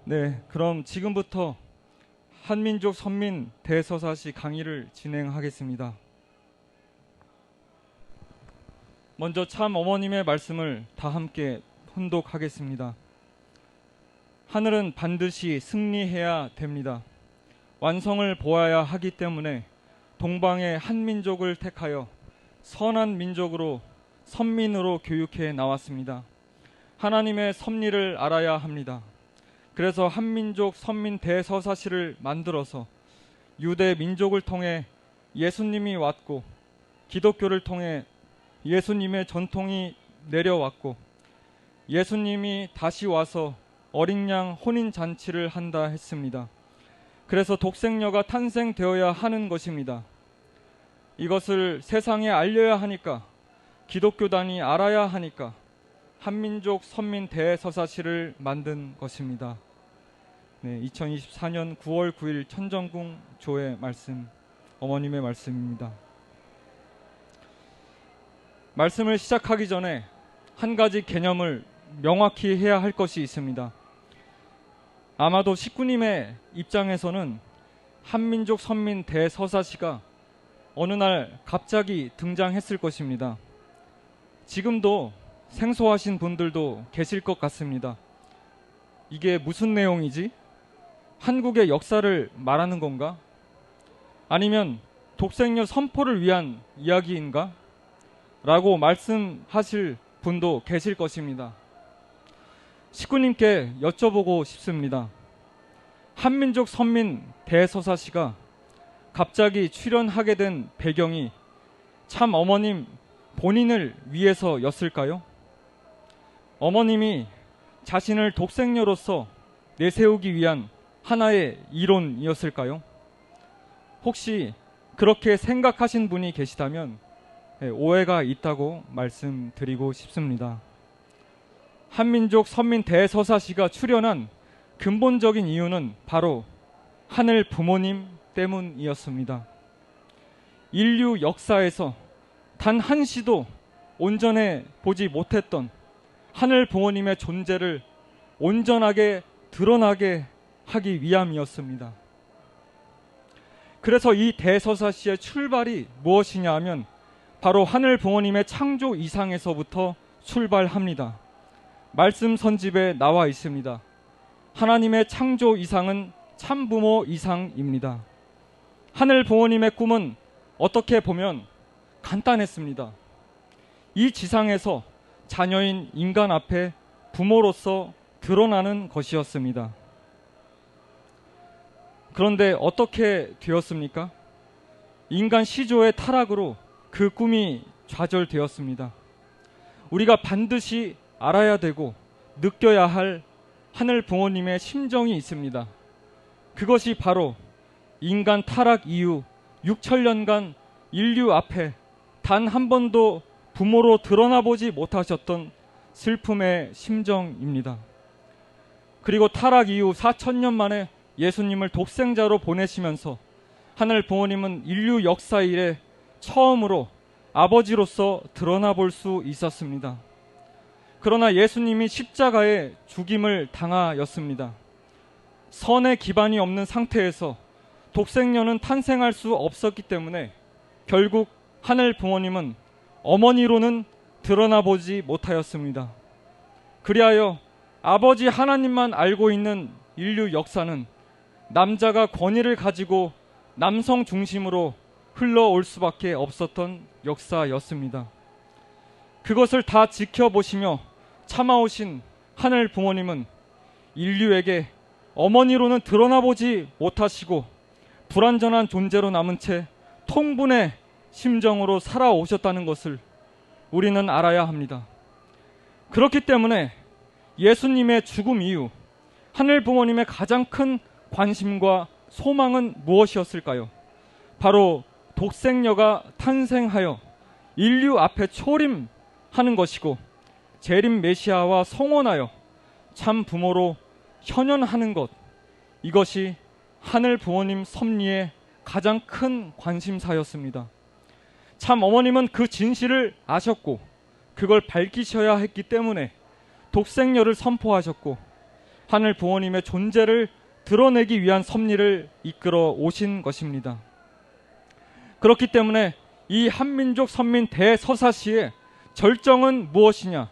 네, 그럼 지금부터 한민족 선민 대서사시 강의를 진행하겠습니다. 먼저 참 어머님의 말씀을 다 함께 혼독하겠습니다. 하늘은 반드시 승리해야 됩니다. 완성을 보아야 하기 때문에 동방의 한민족을 택하여 선한 민족으로 선민으로 교육해 나왔습니다. 하나님의 섭리를 알아야 합니다. 그래서 한민족 선민 대서사시를 만들어서 유대 민족을 통해 예수님이 왔고 기독교를 통해 예수님의 전통이 내려왔고 예수님이 다시 와서 어린 양 혼인 잔치를 한다 했습니다. 그래서 독생녀가 탄생되어야 하는 것입니다. 이것을 세상에 알려야 하니까, 기독교단이 알아야 하니까 한민족 선민 대서사시를 만든 것입니다. 네, 2024년 9월 9일 천정궁 조의 말씀, 어머님의 말씀입니다. 말씀을 시작하기 전에 한 가지 개념을 명확히 해야 할 것이 있습니다. 아마도 식구님의 입장에서는 한민족 선민 대서사시가 어느 날 갑자기 등장했을 것입니다. 지금도 생소하신 분들도 계실 것 같습니다. 이게 무슨 내용이지? 한국의 역사를 말하는 건가? 아니면 독생녀 선포를 위한 이야기인가? 라고 말씀하실 분도 계실 것입니다. 식구님께 여쭤보고 싶습니다. 한민족 선민 대서사시가 갑자기 출연하게 된 배경이 참 어머님 본인을 위해서였을까요? 어머님이 자신을 독생녀로서 내세우기 위한 하나의 이론이었을까요? 혹시 그렇게 생각하신 분이 계시다면 오해가 있다고 말씀드리고 싶습니다. 한민족 선민 대서사시가 출연한 근본적인 이유는 바로 하늘 부모님 때문이었습니다. 인류 역사에서 단 한 시도 온전해 보지 못했던 하늘 부모님의 존재를 온전하게 드러나게 하기 위함이었습니다. 그래서 이 대서사시의 출발이 무엇이냐 하면 바로 하늘 부모님의 창조 이상에서부터 출발합니다. 말씀 선집에 나와 있습니다. 하나님의 창조 이상은 참부모 이상입니다. 하늘 부모님의 꿈은 어떻게 보면 간단했습니다. 이 지상에서 자녀인 인간 앞에 부모로서 드러나는 것이었습니다. 그런데 어떻게 되었습니까? 인간 시조의 타락으로 그 꿈이 좌절되었습니다. 우리가 반드시 알아야 되고 느껴야 할 하늘 부모님의 심정이 있습니다. 그것이 바로 인간 타락 이후 6천년간 인류 앞에 단 한 번도 부모로 드러나 보지 못하셨던 슬픔의 심정입니다. 그리고 타락 이후 4천년 만에 예수님을 독생자로 보내시면서 하늘 부모님은 인류 역사 이래 처음으로 아버지로서 드러나 볼 수 있었습니다. 그러나 예수님이 십자가에 죽임을 당하였습니다. 선의 기반이 없는 상태에서 독생녀는 탄생할 수 없었기 때문에 결국 하늘 부모님은 어머니로는 드러나 보지 못하였습니다. 그리하여 아버지 하나님만 알고 있는 인류 역사는 남자가 권위를 가지고 남성 중심으로 흘러올 수밖에 없었던 역사였습니다. 그것을 다 지켜보시며 참아오신 하늘 부모님은 인류에게 어머니로는 드러나 보지 못하시고 불완전한 존재로 남은 채 통분의 심정으로 살아오셨다는 것을 우리는 알아야 합니다. 그렇기 때문에 예수님의 죽음 이후 하늘 부모님의 가장 큰 관심과 소망은 무엇이었을까요? 바로 독생녀가 탄생하여 인류 앞에 초림하는 것이고 재림 메시아와 성원하여 참 부모로 현현하는 것, 이것이 하늘 부모님 섭리의 가장 큰 관심사였습니다. 참 어머님은 그 진실을 아셨고 그걸 밝히셔야 했기 때문에 독생녀를 선포하셨고 하늘 부모님의 존재를 드러내기 위한 섭리를 이끌어 오신 것입니다. 그렇기 때문에 이 한민족 선민 대서사시의 절정은 무엇이냐?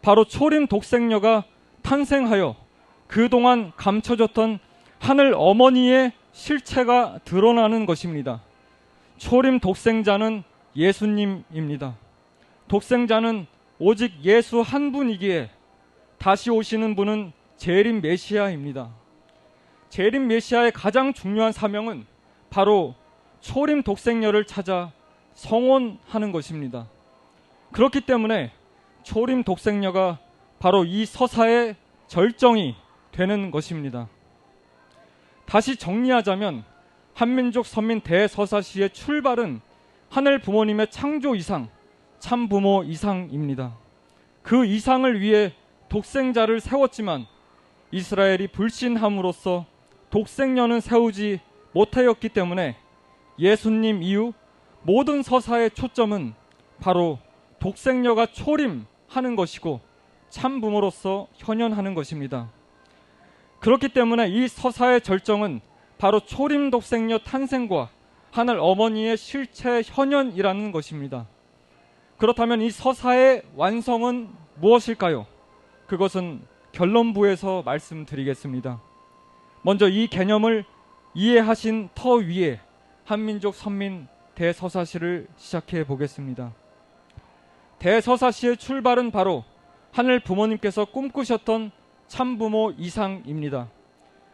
바로 초림 독생녀가 탄생하여 그동안 감춰졌던 하늘 어머니의 실체가 드러나는 것입니다. 초림 독생자는 예수님입니다. 독생자는 오직 예수 한 분이기에 다시 오시는 분은 재림 메시아입니다. 재림 메시아의 가장 중요한 사명은 바로 초림 독생녀를 찾아 성혼하는 것입니다. 그렇기 때문에 초림 독생녀가 바로 이 서사의 절정이 되는 것입니다. 다시 정리하자면 한민족 선민 대서사시의 출발은 하늘 부모님의 창조 이상, 참부모 이상입니다. 그 이상을 위해 독생자를 세웠지만 이스라엘이 불신함으로써 독생녀는 세우지 못하였기 때문에 예수님 이후 모든 서사의 초점은 바로 독생녀가 초림하는 것이고 참부모로서 현현하는 것입니다. 그렇기 때문에 이 서사의 절정은 바로 초림 독생녀 탄생과 하늘 어머니의 실체 현현이라는 것입니다. 그렇다면 이 서사의 완성은 무엇일까요? 그것은 결론부에서 말씀드리겠습니다. 먼저 이 개념을 이해하신 터 위에 한민족 선민 대서사시를 시작해 보겠습니다. 대서사시의 출발은 바로 하늘 부모님께서 꿈꾸셨던 참부모 이상입니다.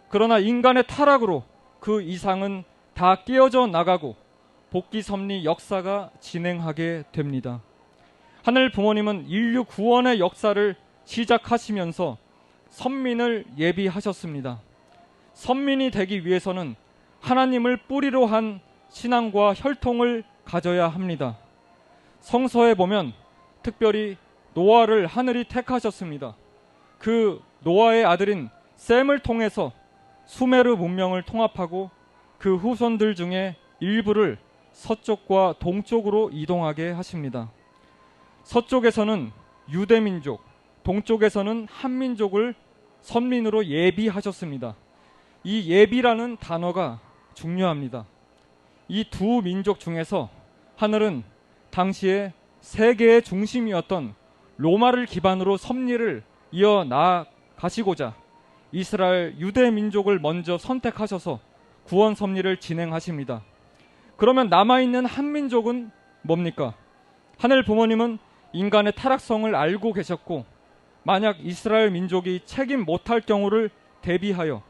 그러나 인간의 타락으로 그 이상은 다 깨어져 나가고 복귀 섭리 역사가 진행하게 됩니다. 하늘 부모님은 인류 구원의 역사를 시작하시면서 선민을 예비하셨습니다. 선민이 되기 위해서는 하나님을 뿌리로 한 신앙과 혈통을 가져야 합니다. 성서에 보면 특별히 노아를 하늘이 택하셨습니다. 그 노아의 아들인 셈을 통해서 수메르 문명을 통합하고 그 후손들 중에 일부를 서쪽과 동쪽으로 이동하게 하십니다. 서쪽에서는 유대민족, 동쪽에서는 한민족을 선민으로 예비하셨습니다. 이 예비라는 단어가 중요합니다. 이 두 민족 중에서 하늘은 당시에 세계의 중심이었던 로마를 기반으로 섭리를 이어나가시고자 이스라엘 유대 민족을 먼저 선택하셔서 구원 섭리를 진행하십니다. 그러면 남아있는 한민족은 뭡니까? 하늘 부모님은 인간의 타락성을 알고 계셨고 만약 이스라엘 민족이 책임 못할 경우를 대비하여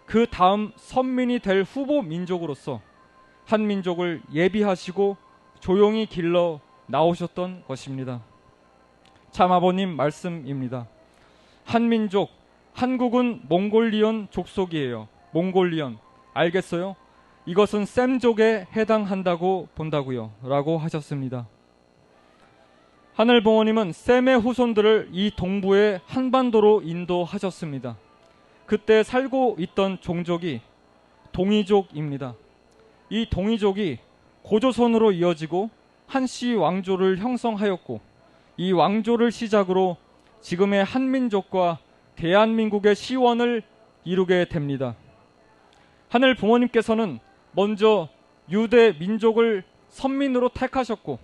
그 다음 선민이 될 후보 민족으로서 한 민족을 예비하시고 조용히 길러 나오셨던 것입니다. 참 아버님 말씀입니다. 한민족, 한국은 몽골리언 족속이에요. 몽골리언 알겠어요? 이것은 셈족에 해당한다고 본다고요 라고 하셨습니다. 하늘 부모님은 셈의 후손들을 이 동부의 한반도로 인도하셨습니다. 그때 살고 있던 종족이 동이족입니다. 이 동이족이 고조선으로 이어지고 한씨 왕조를 형성하였고 이 왕조를 시작으로 지금의 한민족과 대한민국의 시원을 이루게 됩니다. 하늘 부모님께서는 먼저 유대 민족을 선민으로 택하셨고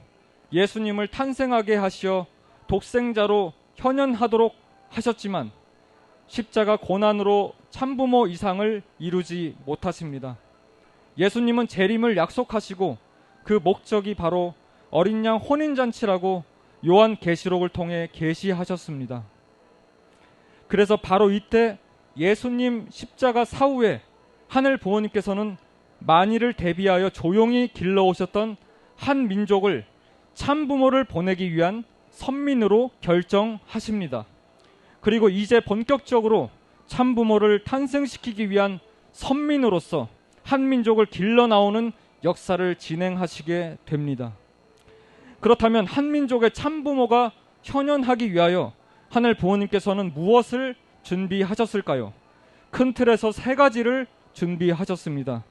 예수님을 탄생하게 하시어 독생자로 현현하도록 하셨지만 십자가 고난으로 참부모 이상을 이루지 못하십니다. 예수님은 재림을 약속하시고 그 목적이 바로 어린 양 혼인잔치라고 요한계시록을 통해 계시하셨습니다. 그래서 바로 이때 예수님 십자가 사후에 하늘 부모님께서는 만일을 대비하여 조용히 길러오셨던 한 민족을 참부모를 보내기 위한 선민으로 결정하십니다. 그리고 이제 본격적으로 참부모를 탄생시키기 위한 선민으로서 한 민족을 길러 나오는 역사를 진행하시게 됩니다. 그렇다면 한 민족의 참부모가 현현하기 위하여 하늘 부모님께서는 무엇을 준비하셨을까요? 큰 틀에서 세 가지를 준비하셨습니다.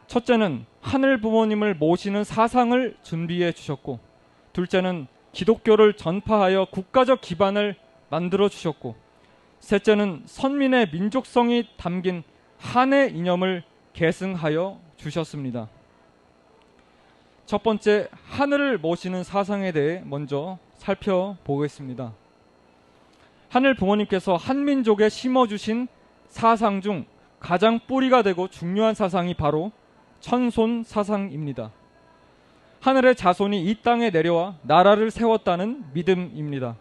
첫째는 하늘 부모님을 모시는 사상을 준비해 주셨고, 둘째는 기독교를 전파하여 국가적 기반을 만들어 주셨고, 셋째는 선민의 민족성이 담긴 한의 이념을 계승하여 주셨습니다. 첫 번째, 하늘을 모시는 사상에 대해 먼저 살펴보겠습니다. 하늘 부모님께서 한민족에 심어주신 사상 중 가장 뿌리가 되고 중요한 사상이 바로 천손 사상입니다. 하늘의 자손이 이 땅에 내려와 나라를 세웠다는 믿음입니다.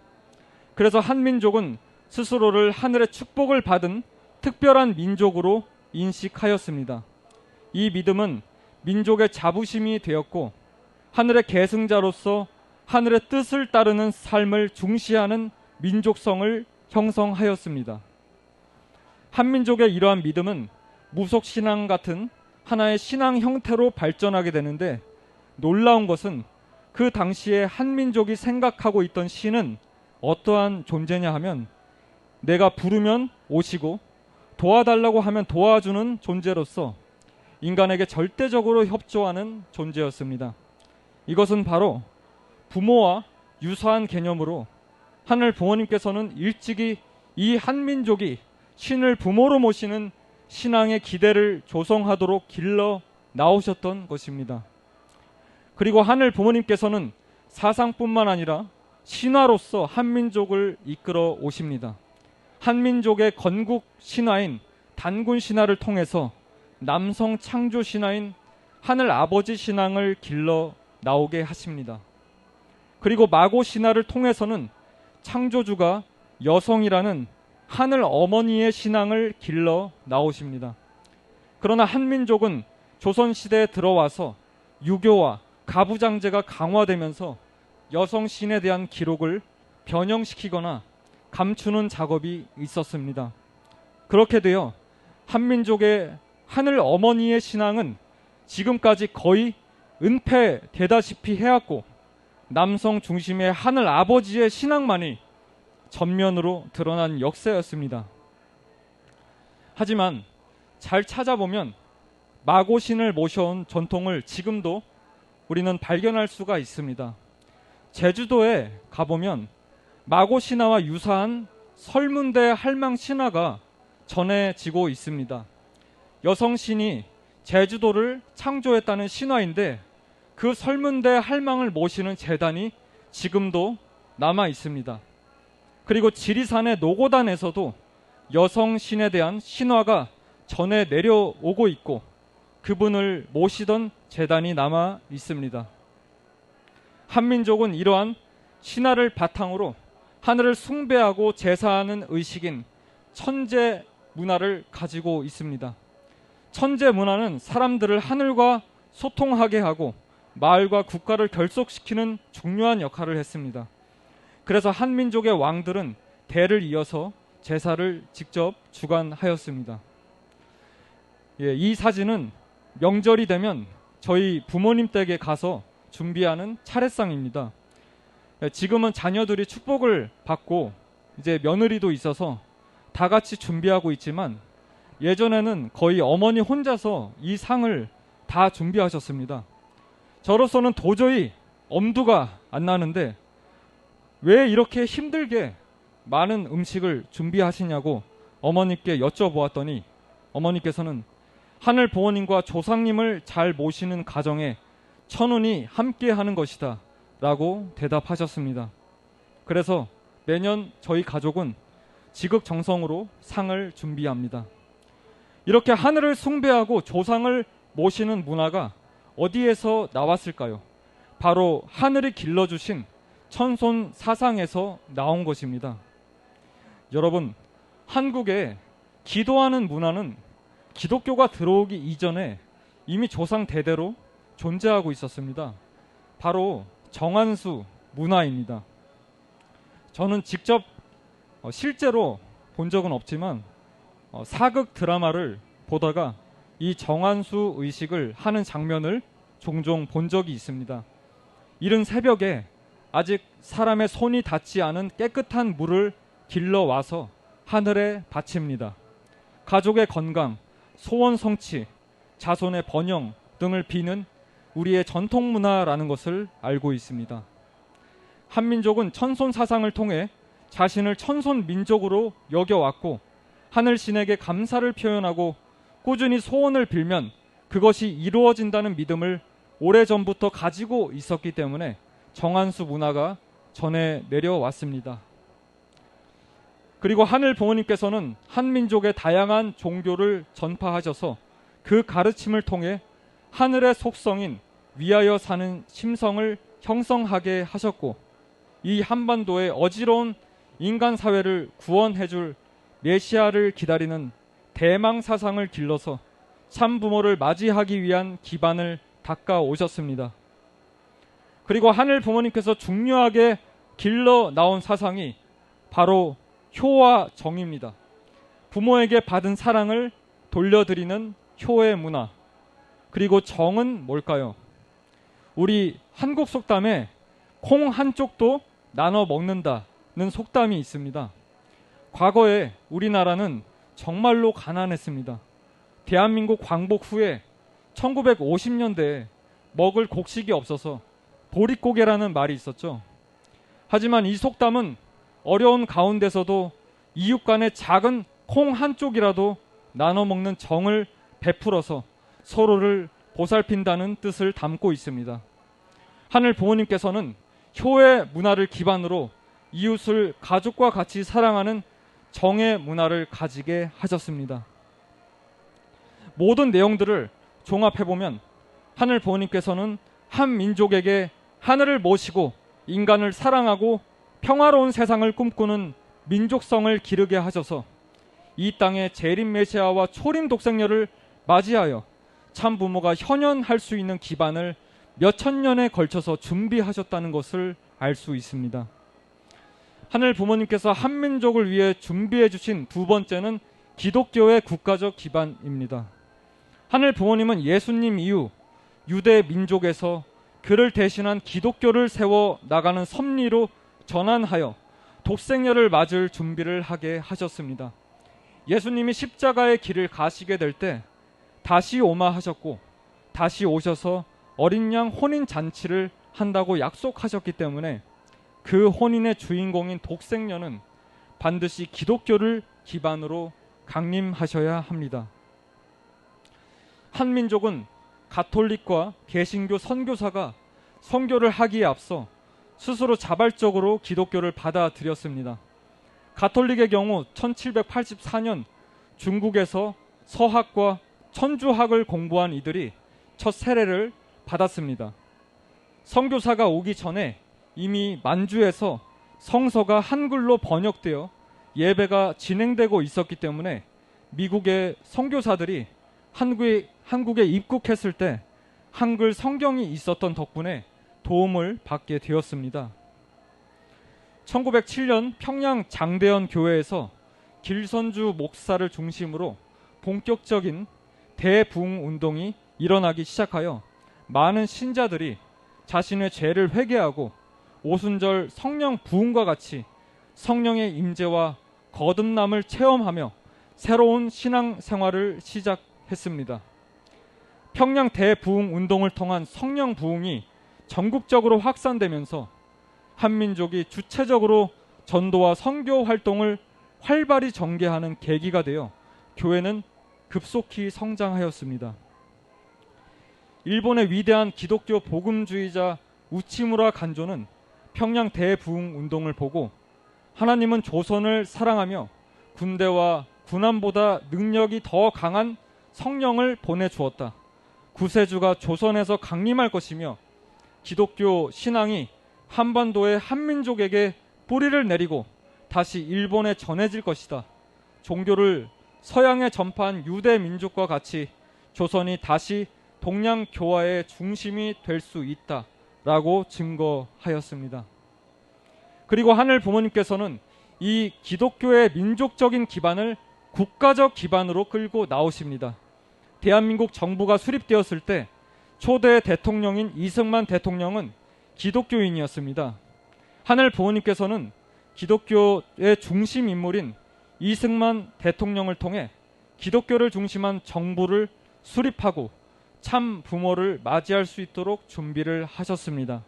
그래서 한민족은 스스로를 하늘의 축복을 받은 특별한 민족으로 인식하였습니다. 이 믿음은 민족의 자부심이 되었고 하늘의 계승자로서 하늘의 뜻을 따르는 삶을 중시하는 민족성을 형성하였습니다. 한민족의 이러한 믿음은 무속신앙 같은 하나의 신앙 형태로 발전하게 되는데, 놀라운 것은 그 당시에 한민족이 생각하고 있던 신은 어떠한 존재냐 하면 내가 부르면 오시고 도와달라고 하면 도와주는 존재로서 인간에게 절대적으로 협조하는 존재였습니다. 이것은 바로 부모와 유사한 개념으로 하늘 부모님께서는 일찍이 이 한민족이 신을 부모로 모시는 신앙의 기대를 조성하도록 길러 나오셨던 것입니다. 그리고 하늘 부모님께서는 사상뿐만 아니라 신화로서 한민족을 이끌어 오십니다. 한민족의 건국 신화인 단군 신화를 통해서 남성 창조 신화인 하늘 아버지 신앙을 길러 나오게 하십니다. 그리고 마고 신화를 통해서는 창조주가 여성이라는 하늘 어머니의 신앙을 길러 나오십니다. 그러나 한민족은 조선시대에 들어와서 유교와 가부장제가 강화되면서 여성 신에 대한 기록을 변형시키거나 감추는 작업이 있었습니다. 그렇게 되어 한민족의 하늘 어머니의 신앙은 지금까지 거의 은폐되다시피 해왔고 남성 중심의 하늘 아버지의 신앙만이 전면으로 드러난 역사였습니다. 하지만 잘 찾아보면 마고신을 모셔온 전통을 지금도 우리는 발견할 수가 있습니다. 제주도에 가보면 마고신화와 유사한 설문대 할망신화가 전해지고 있습니다. 여성신이 제주도를 창조했다는 신화인데 그 설문대 할망을 모시는 제단이 지금도 남아 있습니다. 그리고 지리산의 노고단에서도 여성신에 대한 신화가 전해 내려오고 있고 그분을 모시던 제단이 남아 있습니다. 한민족은 이러한 신화를 바탕으로 하늘을 숭배하고 제사하는 의식인 천재 문화를 가지고 있습니다. 천재 문화는 사람들을 하늘과 소통하게 하고 마을과 국가를 결속시키는 중요한 역할을 했습니다. 그래서 한민족의 왕들은 대를 이어서 제사를 직접 주관하였습니다. 이 사진은 명절이 되면 저희 부모님 댁에 가서 준비하는 차례상입니다. 지금은 자녀들이 축복을 받고 이제 며느리도 있어서 다 같이 준비하고 있지만 예전에는 거의 어머니 혼자서 이 상을 다 준비하셨습니다. 저로서는 도저히 엄두가 안 나는데 왜 이렇게 힘들게 많은 음식을 준비하시냐고 어머니께 여쭤보았더니 어머니께서는 하늘 부모님과 조상님을 잘 모시는 가정에 천운이 함께 하는 것이다 라고 대답하셨습니다. 그래서 매년 저희 가족은 지극정성으로 상을 준비합니다. 이렇게 하늘을 숭배하고 조상을 모시는 문화가 어디에서 나왔을까요? 바로 하늘이 길러주신 천손 사상에서 나온 것입니다. 여러분, 한국에 기도하는 문화는 기독교가 들어오기 이전에 이미 조상 대대로 존재하고 있었습니다. 바로 정한수 문화입니다. 저는 직접 실제로 본 적은 없지만 사극 드라마를 보다가 이 정한수 의식을 하는 장면을 종종 본 적이 있습니다. 이른 새벽에 아직 사람의 손이 닿지 않은 깨끗한 물을 길러와서 하늘에 바칩니다. 가족의 건강, 소원 성취, 자손의 번영 등을 비는 우리의 전통 문화라는 것을 알고 있습니다. 한민족은 천손 사상을 통해 자신을 천손 민족으로 여겨왔고 하늘신에게 감사를 표현하고 꾸준히 소원을 빌면 그것이 이루어진다는 믿음을 오래전부터 가지고 있었기 때문에 정한수 문화가 전해 내려왔습니다. 그리고 하늘 부모님께서는 한민족의 다양한 종교를 전파하셔서 그 가르침을 통해 하늘의 속성인 위하여 사는 심성을 형성하게 하셨고 이 한반도의 어지러운 인간 사회를 구원해줄 메시아를 기다리는 대망 사상을 길러서 참 부모를 맞이하기 위한 기반을 닦아 오셨습니다. 그리고 하늘 부모님께서 중요하게 길러 나온 사상이 바로 효와 정입니다. 부모에게 받은 사랑을 돌려드리는 효의 문화. 그리고 정은 뭘까요? 우리 한국 속담에 콩 한쪽도 나눠 먹는다는 속담이 있습니다. 과거에 우리나라는 정말로 가난했습니다. 대한민국 광복 후에 1950년대에 먹을 곡식이 없어서 보릿고개라는 말이 있었죠. 하지만 이 속담은 어려운 가운데서도 이웃 간의 작은 콩 한쪽이라도 나눠 먹는 정을 베풀어서 서로를 보살핀다는 뜻을 담고 있습니다. 하늘 부모님께서는 효의 문화를 기반으로 이웃을 가족과 같이 사랑하는 정의 문화를 가지게 하셨습니다. 모든 내용들을 종합해보면 하늘 부모님께서는 한 민족에게 하늘을 모시고 인간을 사랑하고 평화로운 세상을 꿈꾸는 민족성을 기르게 하셔서 이 땅에 재림 메시아와 초림 독생녀를 맞이하여 참 부모가 현현할 수 있는 기반을 몇천 년에 걸쳐서 준비하셨다는 것을 알 수 있습니다. 하늘 부모님께서 한민족을 위해 준비해 주신 두 번째는 기독교의 국가적 기반입니다. 하늘 부모님은 예수님 이후 유대 민족에서 그를 대신한 기독교를 세워 나가는 섭리로 전환하여 독생녀를 맞을 준비를 하게 하셨습니다. 예수님이 십자가의 길을 가시게 될 때 다시 오마 하셨고 다시 오셔서 어린 양 혼인 잔치를 한다고 약속하셨기 때문에 그 혼인의 주인공인 독생녀는 반드시 기독교를 기반으로 강림하셔야 합니다. 한민족은 가톨릭과 개신교 선교사가 선교를 하기에 앞서 스스로 자발적으로 기독교를 받아들였습니다. 가톨릭의 경우 1784년 중국에서 서학과 천주학을 공부한 이들이 첫 세례를 받았습니다. 선교사가 오기 전에 이미 만주에서 성서가 한글로 번역되어 예배가 진행되고 있었기 때문에 미국의 선교사들이 한국에 입국했을 때 한글 성경이 있었던 덕분에 도움을 받게 되었습니다. 1907년 평양 장대현 교회에서 길선주 목사를 중심으로 본격적인 대부흥 운동이 일어나기 시작하여 많은 신자들이 자신의 죄를 회개하고 오순절 성령 부흥과 같이 성령의 임재와 거듭남을 체험하며 새로운 신앙 생활을 시작했습니다. 평양 대부흥 운동을 통한 성령 부흥이 전국적으로 확산되면서 한민족이 주체적으로 전도와 선교 활동을 활발히 전개하는 계기가 되어 교회는 급속히 성장하였습니다. 일본의 위대한 기독교 복음주의자 우치무라 간조는 평양 대부흥 운동을 보고 하나님은 조선을 사랑하며 군대와 군함보다 능력이 더 강한 성령을 보내주었다. 구세주가 조선에서 강림할 것이며 기독교 신앙이 한반도의 한민족에게 뿌리를 내리고 다시 일본에 전해질 것이다. 종교를 서양에 전파한 유대 민족과 같이 조선이 다시 동양 교화의 중심이 될 수 있다라고 증거하였습니다. 그리고 하늘 부모님께서는 이 기독교의 민족적인 기반을 국가적 기반으로 끌고 나오십니다. 대한민국 정부가 수립되었을 때 초대 대통령인 이승만 대통령은 기독교인이었습니다. 하늘 부모님께서는 기독교의 중심 인물인 이승만 대통령을 통해 기독교를 중심한 정부를 수립하고 참 부모를 맞이할 수 있도록 준비를 하셨습니다.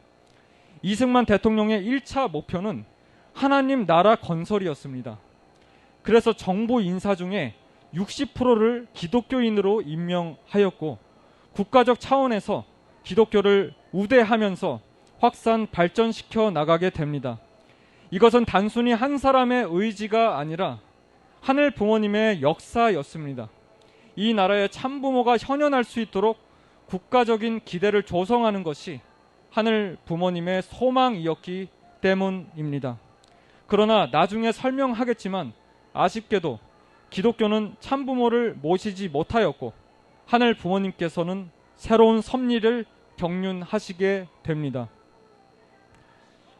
이승만 대통령의 1차 목표는 하나님 나라 건설이었습니다. 그래서 정부 인사 중에 60%를 기독교인으로 임명하였고 국가적 차원에서 기독교를 우대하면서 확산 발전시켜 나가게 됩니다. 이것은 단순히 한 사람의 의지가 아니라 하늘 부모님의 역사였습니다. 이 나라의 참부모가 현현할 수 있도록 국가적인 기대를 조성하는 것이 하늘 부모님의 소망이었기 때문입니다. 그러나 나중에 설명하겠지만 아쉽게도 기독교는 참부모를 모시지 못하였고 하늘 부모님께서는 새로운 섭리를 경륜하시게 됩니다.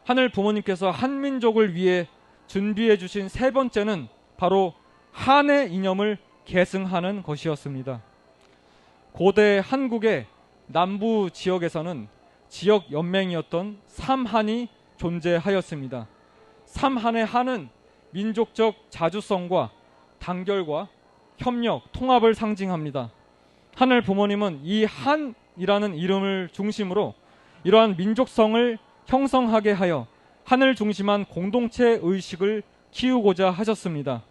하늘 부모님께서 한민족을 위해 준비해 주신 세 번째는 바로 한의 이념을 계승하는 것이었습니다. 고대 한국의 남부 지역에서는 지역 연맹이었던 삼한이 존재하였습니다. 삼한의 한은 민족적 자주성과 단결과 협력, 통합을 상징합니다. 하늘 부모님은 이 한이라는 이름을 중심으로 이러한 민족성을 형성하게 하여 하늘 중심한 공동체 의식을 키우고자 하셨습니다.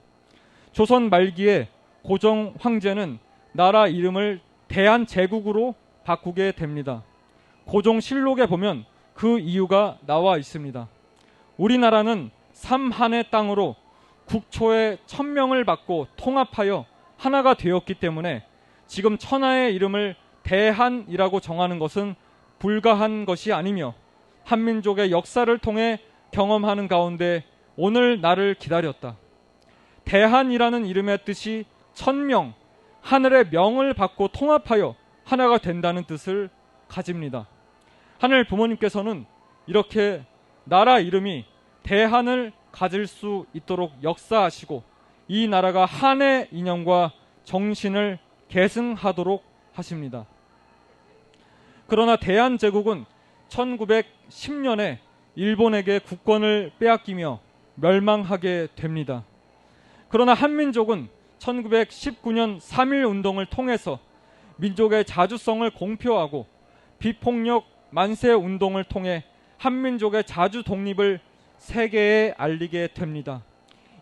조선 말기에 고종 황제는 나라 이름을 대한제국으로 바꾸게 됩니다. 고종실록에 보면 그 이유가 나와 있습니다. 우리나라는 삼한의 땅으로 국초의 천명을 받고 통합하여 하나가 되었기 때문에 지금 천하의 이름을 대한이라고 정하는 것은 불가한 것이 아니며 한민족의 역사를 통해 경험하는 가운데 오늘 나를 기다렸다. 대한이라는 이름의 뜻이 천명, 하늘의 명을 받고 통합하여 하나가 된다는 뜻을 가집니다. 하늘 부모님께서는 이렇게 나라 이름이 대한을 가질 수 있도록 역사하시고 이 나라가 한의 이념과 정신을 계승하도록 하십니다. 그러나 대한제국은 1910년에 일본에게 국권을 빼앗기며 멸망하게 됩니다. 그러나 한민족은 1919년 3.1운동을 통해서 민족의 자주성을 공표하고 비폭력 만세운동을 통해 한민족의 자주 독립을 세계에 알리게 됩니다.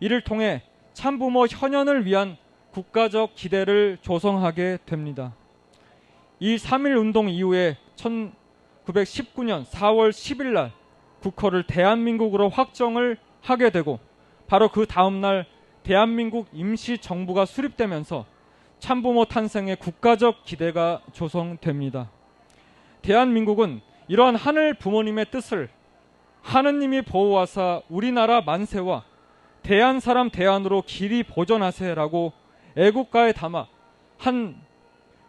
이를 통해 참부모 현현을 위한 국가적 기대를 조성하게 됩니다. 이 3.1운동 이후에 1919년 4월 10일 날 국호를 대한민국으로 확정을 하게 되고 바로 그 다음날 대한민국 임시정부가 수립되면서 참부모 탄생의 국가적 기대가 조성됩니다. 대한민국은 이러한 하늘 부모님의 뜻을 하느님이 보호하사 우리나라 만세와 대한 사람 대안으로 길이 보존하세라고 애국가에 담아 한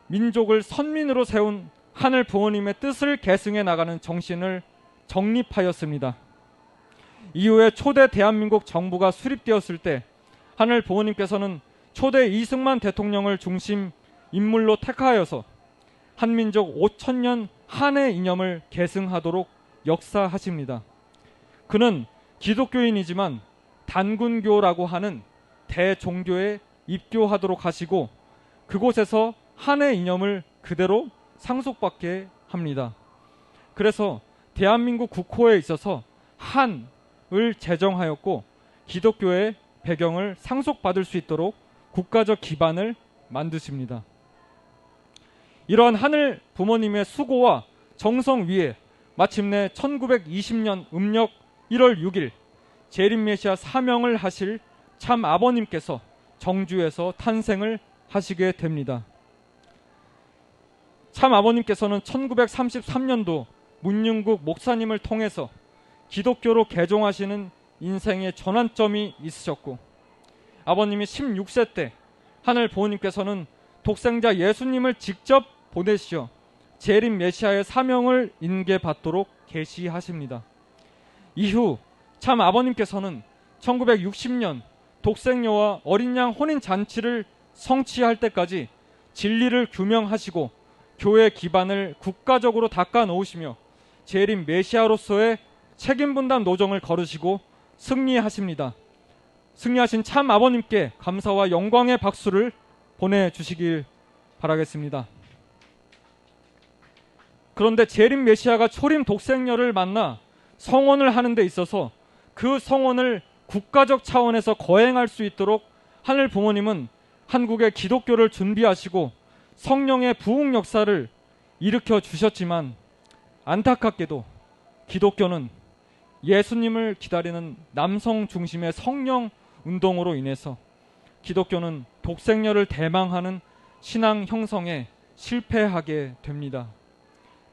민족을 선민으로 세운 하늘 부모님의 뜻을 계승해 나가는 정신을 정립하였습니다. 이후에 초대 대한민국 정부가 수립되었을 때 하늘 부모님께서는 초대 이승만 대통령을 중심 인물로 택하여서 한민족 5천년 한의 이념을 계승하도록 역사하십니다. 그는 기독교인이지만 단군교라고 하는 대종교에 입교하도록 하시고 그곳에서 한의 이념을 그대로 상속받게 합니다. 그래서 대한민국 국호에 있어서 한을 제정하였고 기독교의 배경을 상속받을 수 있도록 국가적 기반을 만드십니다. 이러한 하늘 부모님의 수고와 정성 위에 마침내 1920년 음력 1월 6일 재림메시아 사명을 하실 참 아버님께서 정주에서 탄생을 하시게 됩니다. 참 아버님께서는 1933년도 문윤국 목사님을 통해서 기독교로 개종하시는 인생의 전환점이 있으셨고 아버님이 16세 때 하늘 부모님께서는 독생자 예수님을 직접 보내시어 재림 메시아의 사명을 인계받도록 계시하십니다. 이후 참 아버님께서는 1960년 독생녀와 어린 양 혼인 잔치를 성취할 때까지 진리를 규명하시고 교회 기반을 국가적으로 닦아 놓으시며 재림 메시아로서의 책임 분담 노정을 걸으시고 승리하십니다. 승리하신 참 아버님께 감사와 영광의 박수를 보내주시길 바라겠습니다. 그런데 재림 메시아가 초림 독생녀를 만나 성혼을 하는 데 있어서 그 성원을 국가적 차원에서 거행할 수 있도록 하늘 부모님은 한국의 기독교를 준비하시고 성령의 부흥 역사를 일으켜 주셨지만, 안타깝게도 기독교는 예수님을 기다리는 남성 중심의 성령 운동으로 인해서 기독교는 독생녀를 대망하는 신앙 형성에 실패하게 됩니다.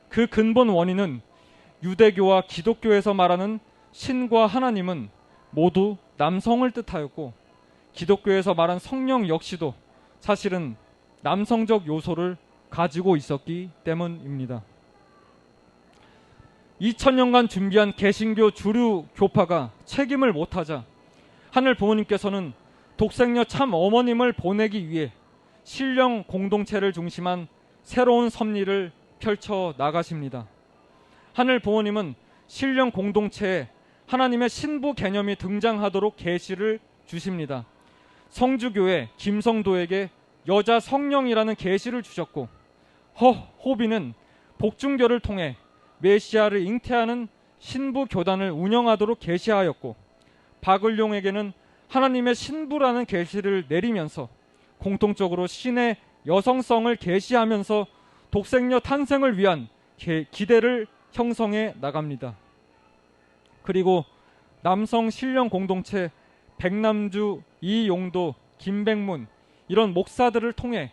그 근본 원인은 유대교와 기독교에서 말하는 신과 하나님은 모두 남성을 뜻하였고, 기독교에서 말한 성령 역시도 사실은 남성적 요소를 가지고 있었기 때문입니다. 2000년간 준비한 개신교 주류 교파가 책임을 못하자 하늘 부모님께서는 독생녀 참 어머님을 보내기 위해 신령 공동체를 중심한 새로운 섭리를 펼쳐 나가십니다. 하늘 부모님은 신령 공동체에 하나님의 신부 개념이 등장하도록 계시를 주십니다. 성주교회 김성도에게 여자 성령이라는 계시를 주셨고, 호비는 복중교를 통해 메시아를 잉태하는 신부 교단을 운영하도록 계시하였고, 박을룡에게는 하나님의 신부라는 계시를 내리면서 공통적으로 신의 여성성을 계시하면서 독생녀 탄생을 위한 기대를 형성해 나갑니다. 그리고 남성 신령 공동체 백남주, 이용도, 김백문 이런 목사들을 통해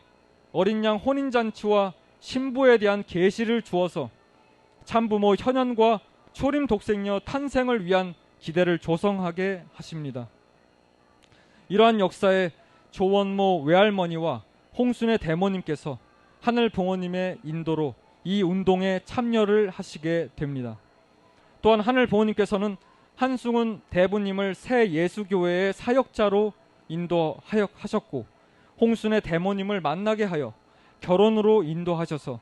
어린 양 혼인잔치와 신부에 대한 계시를 주어서 참부모 현현과 초림 독생녀 탄생을 위한 기대를 조성하게 하십니다. 이러한 역사에 조원모 외할머니와 홍순의 대모님께서 하늘 부모님의 인도로 이 운동에 참여를 하시게 됩니다. 또한 하늘 부모님께서는 한승훈 대부님을 새 예수교회의 사역자로 인도하셨고, 홍순의 대모님을 만나게 하여 결혼으로 인도하셔서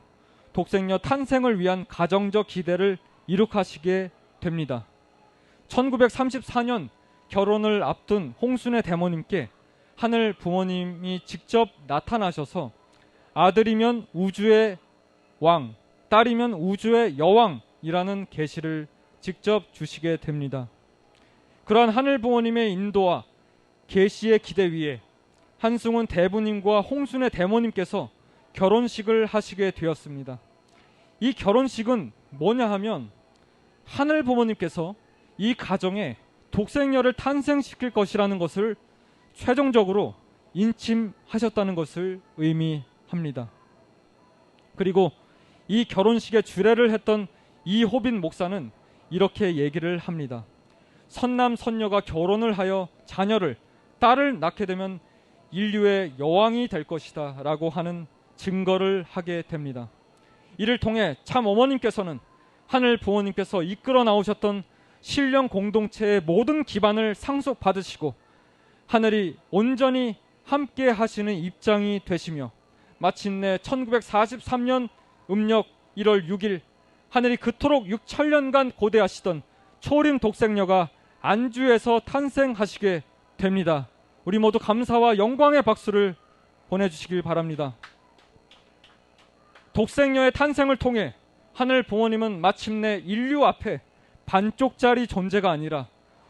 독생녀 탄생을 위한 가정적 기대를 이룩하시게 됩니다. 1934년 결혼을 앞둔 홍순의 대모님께 하늘 부모님이 직접 나타나셔서 아들이면 우주의 왕, 딸이면 우주의 여왕이라는 계시를 직접 주시게 됩니다. 그러한 하늘 부모님의 인도와 계시의 기대 위에 한승훈 대부님과 홍순의 대모님께서 결혼식을 하시게 되었습니다. 이 결혼식은 뭐냐 하면 하늘 부모님께서 이 가정에 독생녀를 탄생시킬 것이라는 것을 최종적으로 인침하셨다는 것을 의미합니다. 그리고 이 결혼식에 주례를 했던 이호빈 목사는 이렇게 얘기를 합니다. 선남 선녀가 결혼을 하여 자녀를, 딸을 낳게 되면 인류의 여왕이 될 것이다 라고 하는 증거를 하게 됩니다. 이를 통해 참 어머님께서는 하늘 부모님께서 이끌어 나오셨던 신령 공동체의 모든 기반을 상속받으시고 하늘이 온전히 함께 하시는 입장이 되시며, 마침내 1943년 음력 1월 6일 하늘이 그토록 6천년간 고대하시던 초림 독생녀가 안주에서 탄생하시게 됩니다. 우리 모두 감사와 영광의 박수를 보내주시길 바랍니다. 독생녀의 탄생을 통해 하늘 부모님은 마침내 인류 앞에 반쪽짜리 존재가 아니라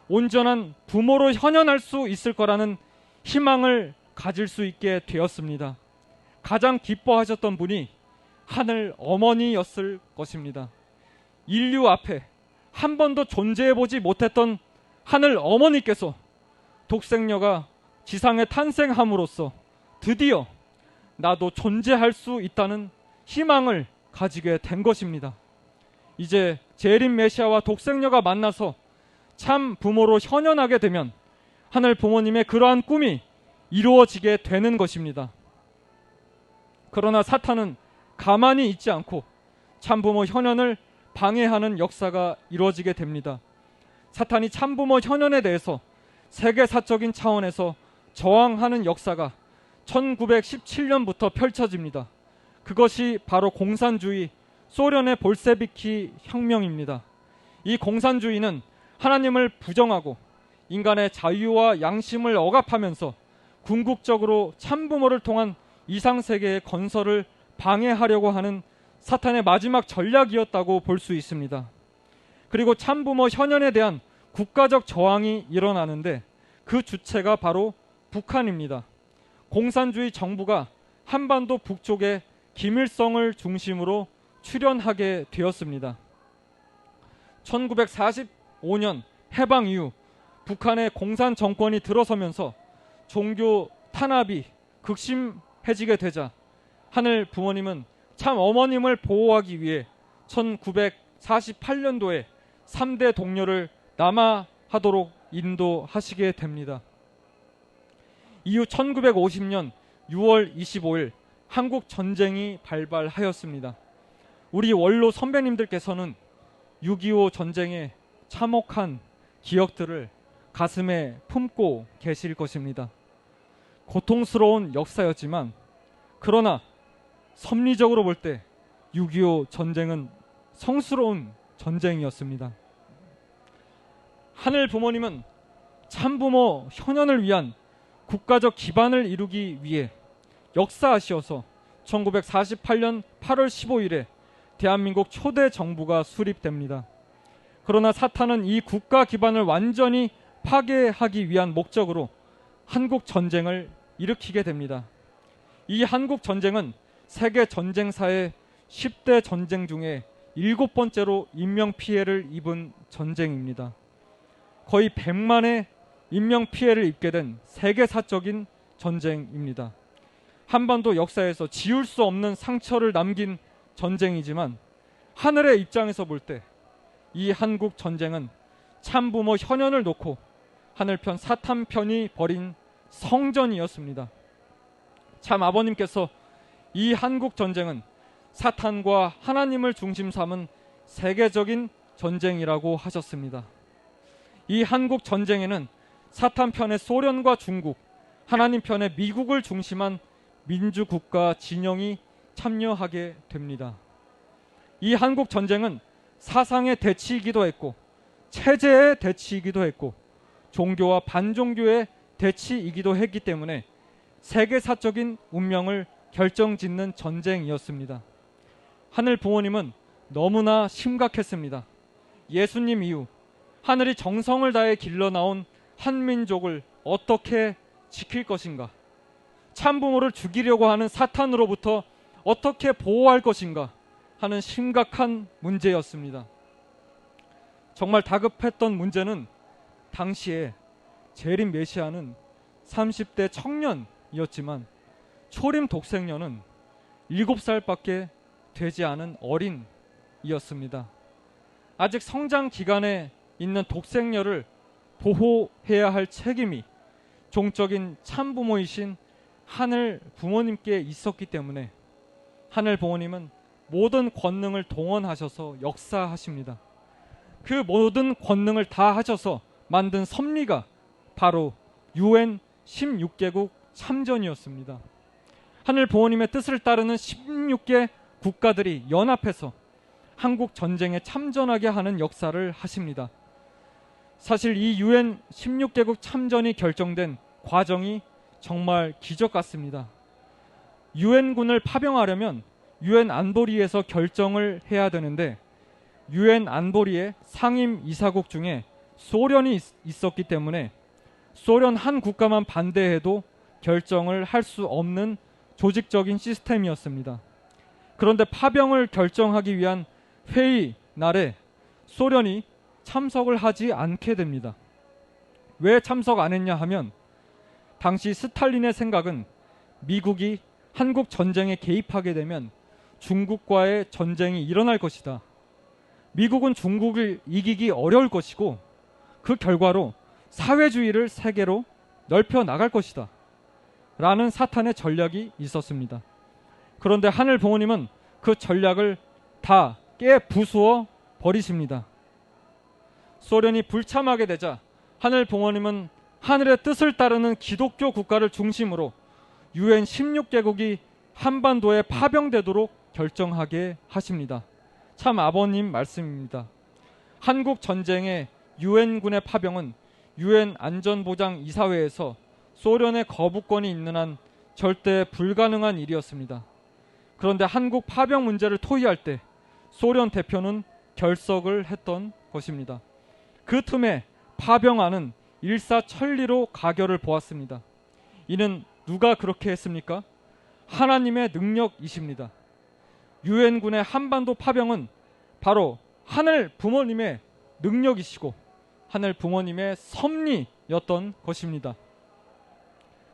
온전한 부모로 현현할 수 있을 거라는 희망을 가질 수 있게 되었습니다. 가장 기뻐하셨던 분이 하늘 어머니였을 것입니다. 인류 앞에 한 번도 존재해보지 못했던 하늘 어머니께서 독생녀가 지상에 탄생함으로써 드디어 나도 존재할 수 있다는 희망을 가지게 된 것입니다. 이제 재림 메시아와 독생녀가 만나서 참 부모로 현현하게 되면 하늘 부모님의 그러한 꿈이 이루어지게 되는 것입니다. 그러나 사탄은 가만히 있지 않고 참부모 현현을 방해하는 역사가 이루어지게 됩니다. 사탄이 참부모 현현에 대해서 세계사적인 차원에서 저항하는 역사가 1917년부터 펼쳐집니다. 그것이 바로 공산주의, 소련의 볼세비키 혁명입니다. 이 공산주의는 하나님을 부정하고 인간의 자유와 양심을 억압하면서 궁극적으로 참부모를 통한 이상세계의 건설을 방해하려고 하는 사탄의 마지막 전략이었다고 볼 수 있습니다. 그리고 참부모 현현에 대한 국가적 저항이 일어나는데 그 주체가 바로 북한입니다. 공산주의 정부가 한반도 북쪽에 김일성을 중심으로 출현하게 되었습니다. 1945년 해방 이후 북한의 공산 정권이 들어서면서 종교 탄압이 극심해지게 되자 하늘 부모님은 참 어머님을 보호하기 위해 1948년도에 3대 동료를 남하하도록 인도하시게 됩니다. 이후 1950년 6월 25일 한국 전쟁이 발발하였습니다. 우리 원로 선배님들께서는 6.25 전쟁의 참혹한 기억들을 가슴에 품고 계실 것입니다. 고통스러운 역사였지만 그러나 섭리적으로 볼 때 6.25 전쟁은 성스러운 전쟁이었습니다. 하늘 부모님은 참부모 현현을 위한 국가적 기반을 이루기 위해 역사하시어서 1948년 8월 15일에 대한민국 초대 정부가 수립됩니다. 그러나 사탄은 이 국가 기반을 완전히 파괴하기 위한 목적으로 한국 전쟁을 일으키게 됩니다. 이 한국 전쟁은 세계 전쟁사의 10대 전쟁 중에 7번째로 인명피해를 입은 전쟁입니다. 거의 100만의 인명피해를 입게 된 세계사적인 전쟁입니다. 한반도 역사에서 지울 수 없는 상처를 남긴 전쟁이지만 하늘의 입장에서 볼 때 이 한국 전쟁은 참부모 현현을 놓고 하늘편 사탄편이 벌인 성전이었습니다. 참 아버님께서 이 한국 전쟁은 사탄과 하나님을 중심 삼은 세계적인 전쟁이라고 하셨습니다. 이 한국 전쟁에는 사탄 편의 소련과 중국, 하나님 편의 미국을 중심한 민주국가 진영이 참여하게 됩니다. 이 한국 전쟁은 사상의 대치이기도 했고 체제의 대치이기도 했고 종교와 반종교의 대치이기도 했기 때문에 세계사적인 운명을 결정짓는 전쟁이었습니다. 하늘 부모님은 너무나 심각했습니다. 예수님 이후 하늘이 정성을 다해 길러나온 한민족을 어떻게 지킬 것인가? 참부모를 죽이려고 하는 사탄으로부터 어떻게 보호할 것인가 하는 심각한 문제였습니다. 정말 다급했던 문제는 당시에 재림 메시아는 30대 청년이었지만 초림 독생녀는 7살밖에 되지 않은 어린이였습니다. 아직 성장 기간에 있는 독생녀를 보호해야 할 책임이 종적인 참부모이신 하늘 부모님께 있었기 때문에 하늘 부모님은 모든 권능을 동원하셔서 역사하십니다. 그 모든 권능을 다 하셔서 만든 섭리가 바로 UN 16개국 참전이었습니다. 하늘 부모님의 뜻을 따르는 16개 국가들이 연합해서 한국 전쟁에 참전하게 하는 역사를 하십니다. 사실 이 UN 16개국 참전이 결정된 과정이 정말 기적 같습니다. 유엔군을 파병하려면 유엔 안보리에서 결정을 해야 되는데 유엔 안보리의 상임 이사국 중에 소련이 있었기 때문에 소련 한 국가만 반대해도 결정을 할 수 없는 조직적인 시스템이었습니다. 그런데 파병을 결정하기 위한 회의 날에 소련이 참석을 하지 않게 됩니다. 왜 참석 안 했냐 하면 당시 스탈린의 생각은 미국이 한국 전쟁에 개입하게 되면 중국과의 전쟁이 일어날 것이다. 미국은 중국을 이기기 어려울 것이고 그 결과로 사회주의를 세계로 넓혀 나갈 것이다. 라는 사탄의 전략이 있었습니다. 그런데 하늘 부모님은 그 전략을 다 깨부수어 버리십니다. 소련이 불참하게 되자 하늘 부모님은 하늘의 뜻을 따르는 기독교 국가를 중심으로 UN 16개국이 한반도에 파병되도록 결정하게 하십니다. 참 아버님 말씀입니다. 한국 전쟁의 유엔군의 파병은 유엔 안전보장이사회에서 소련의 거부권이 있는 한 절대 불가능한 일이었습니다. 그런데 한국 파병 문제를 토의할 때 소련 대표는 결석을 했던 것입니다. 그 틈에 파병하는 일사천리로 가결을 보았습니다. 이는 누가 그렇게 했습니까? 하나님의 능력이십니다. 유엔군의 한반도 파병은 바로 하늘 부모님의 능력이시고 하늘 부모님의 섭리였던 것입니다.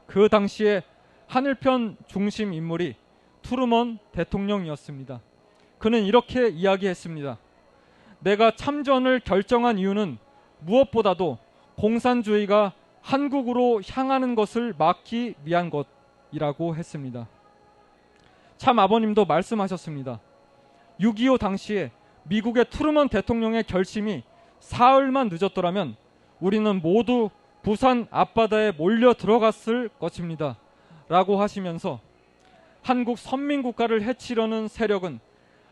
그 당시에 하늘편 중심 인물이 트루먼 대통령이었습니다. 그는 이렇게 이야기했습니다. 내가 참전을 결정한 이유는 무엇보다도 공산주의가 한국으로 향하는 것을 막기 위한 것이라고 했습니다. 참 아버님도 말씀하셨습니다. 6.25 당시에 미국의 트루먼 대통령의 결심이 사흘만 늦었더라면 우리는 모두 부산 앞바다에 몰려 들어갔을 것입니다. 라고 하시면서 한국 선민국가를 해치려는 세력은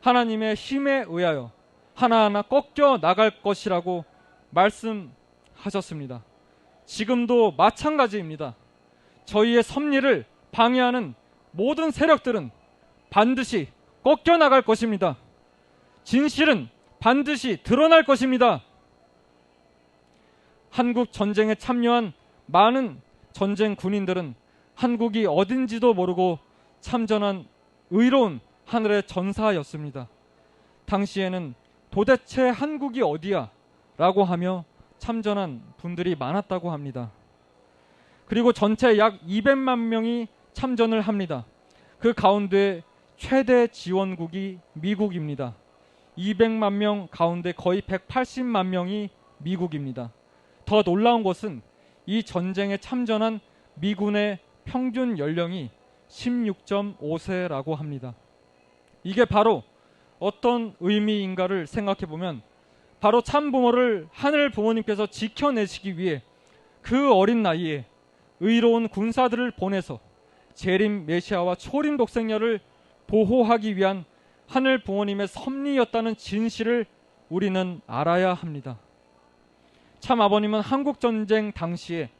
하나님의 힘에 의하여 하나하나 꺾여 나갈 것이라고 말씀하셨습니다. 지금도 마찬가지입니다. 저희의 섭리를 방해하는 모든 세력들은 반드시 꺾여 나갈 것입니다. 진실은 반드시 드러날 것입니다. 한국 전쟁에 참여한 많은 전쟁 군인들은 한국이 어딘지도 모르고 참전한 의로운 하늘의 전사였습니다. 당시에는 도대체 한국이 어디야? 라고 하며 참전한 분들이 많았다고 합니다. 그리고 전체 약 200만 명이 참전을 합니다. 그 가운데 최대 지원국이 미국입니다. 200만 명 가운데 거의 180만 명이 미국입니다. 더 놀라운 것은 이 전쟁에 참전한 미군의 평균 연령이 16.5세라고 합니다. 이게 바로 어떤 의미인가를 생각해 보면 바로 참부모를 하늘 부모님께서 지켜내시기 위해 그 어린 나이에 의로운 군사들을 보내서 재림 메시아와 초림 독생녀를 보호하기 위한 하늘 부모님의 섭리였다는 진실을 우리는 알아야 합니다. 참 아버님은 한국전쟁 당시에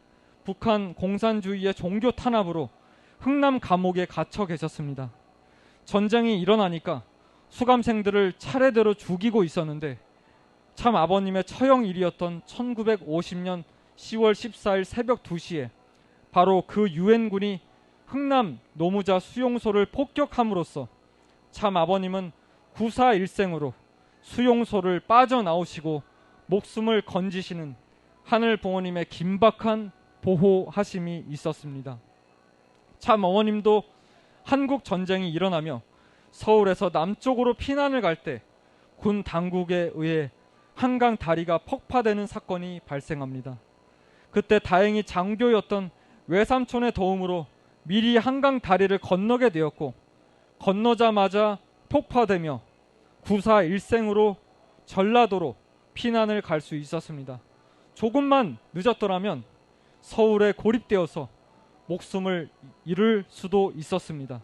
북한 공산주의의 종교 탄압으로 흥남 감옥에 갇혀 계셨습니다. 전쟁이 일어나니까 수감생들을 차례대로 죽이고 있었는데 참 아버님의 처형일이었던 1950년 10월 14일 새벽 2시에 바로 그 유엔군이 흥남 노무자 수용소를 폭격함으로써 참 아버님은 구사일생으로 수용소를 빠져나오시고 목숨을 건지시는 하늘 부모님의 긴박한 보호하심이 있었습니다. 참 어머님도 한국 전쟁이 일어나며 서울에서 남쪽으로 피난을 갈 때 군 당국에 의해 한강 다리가 폭파되는 사건이 발생합니다. 그때 다행히 장교였던 외삼촌의 도움으로 미리 한강 다리를 건너게 되었고 건너자마자 폭파되며 구사일생으로 전라도로 피난을 갈 수 있었습니다. 조금만 늦었더라면 서울에 고립되어서 목숨을 잃을 수도 있었습니다.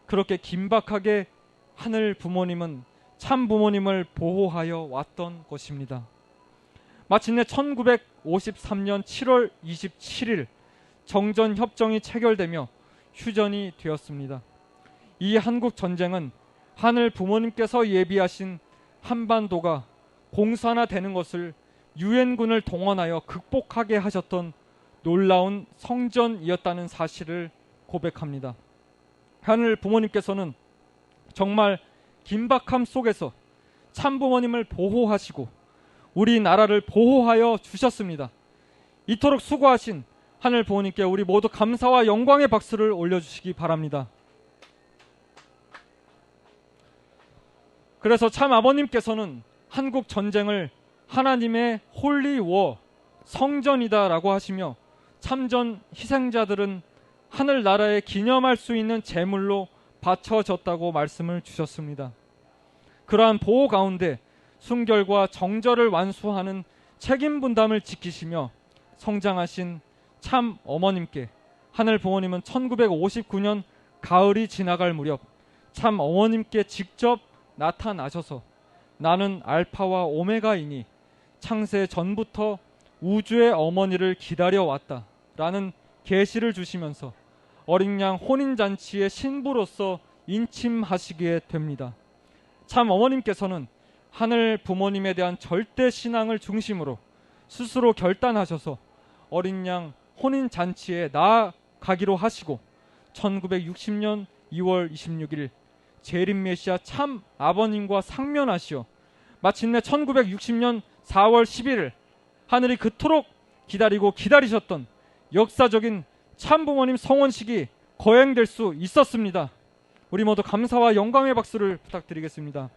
그렇게 긴박하게 하늘 부모님은 참 부모님을 보호하여 왔던 것입니다. 마침내 1953년 7월 27일 정전협정이 체결되며 휴전이 되었습니다. 이 한국 전쟁은 하늘 부모님께서 예비하신 한반도가 공산화되는 것을 유엔군을 동원하여 극복하게 하셨던 놀라운 성전이었다는 사실을 고백합니다. 하늘 부모님께서는 정말 긴박함 속에서 참부모님을 보호하시고 우리나라를 보호하여 주셨습니다. 이토록 수고하신 하늘 부모님께 우리 모두 감사와 영광의 박수를 올려주시기 바랍니다. 그래서 참 아버님께서는 한국 전쟁을 하나님의 홀리 워, 성전이다라고 하시며 참전 희생자들은 하늘나라에 기념할 수 있는 제물로 바쳐졌다고 말씀을 주셨습니다. 그러한 보호 가운데 순결과 정절을 완수하는 책임 분담을 지키시며 성장하신 참 어머님께 하늘 부모님은 1959년 가을이 지나갈 무렵 참 어머님께 직접 나타나셔서 나는 알파와 오메가이니 창세 전부터 우주의 어머니를 기다려왔다 라는 계시를 주시면서 어린 양 혼인잔치의 신부로서 인침하시게 됩니다. 참 어머님께서는 하늘 부모님에 대한 절대 신앙을 중심으로 스스로 결단하셔서 어린 양 혼인 잔치에 나아가기로 하시고 1960년 2월 26일 재림 메시아 참 아버님과 상면하시어 마침내 1960년 4월 11일 하늘이 그토록 기다리고 기다리셨던 역사적인 참부모님 성원식이 거행될 수 있었습니다. 우리 모두 감사와 영광의 박수를 부탁드리겠습니다.